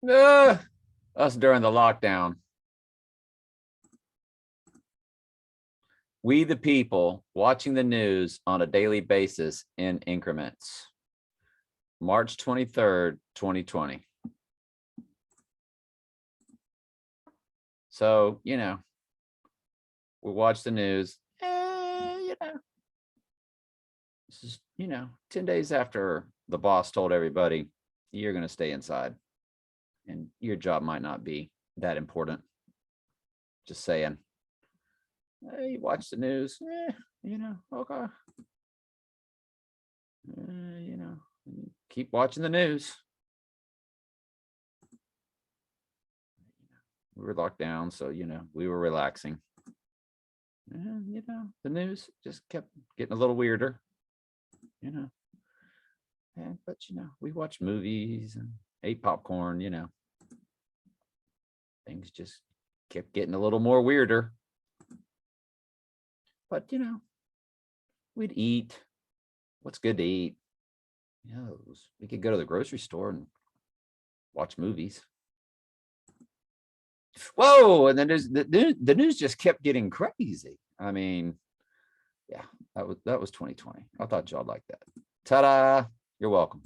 Us during the lockdown. We, the people, watching the news on a daily basis in increments. March 23rd, 2020. So, we watch the news. This is, 10 days after the boss told everybody, you're going to stay inside and your job might not be that important. Just saying. Hey, you watch the news, okay. Keep watching the news. We were locked down, so, we were relaxing. And, the news just kept getting a little weirder, but, we watched movies and ate popcorn, things just kept getting a little more weirder. But, we'd eat. What's good to eat? We could go to the grocery store and watch movies. Whoa, and then the news just kept getting crazy. I mean, yeah, that was 2020. I thought y'all liked that. Ta-da! You're welcome.